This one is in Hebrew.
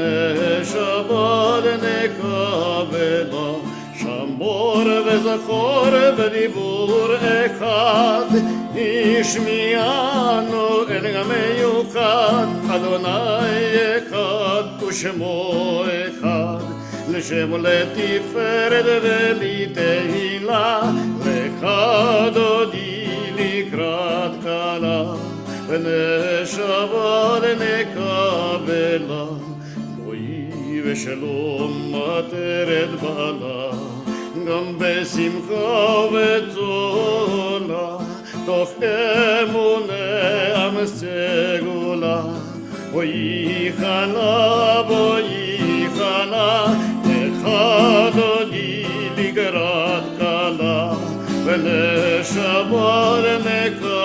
ונשמות נקבלה, שמור וזכור בדיבור אחד, השמיענו אל המיוחד, אדוני אחד ושמו אחד, לשם לתפארת ולתהילה, לך דודי לקראת כלה, ונשמות נקבלה, בואי ושלום עטרת בעלה, גם בשמחה וצולה, תוך אמונה סגולה, בואי חלה, לך דודי לקראת כלה, ונשמות נקבלה.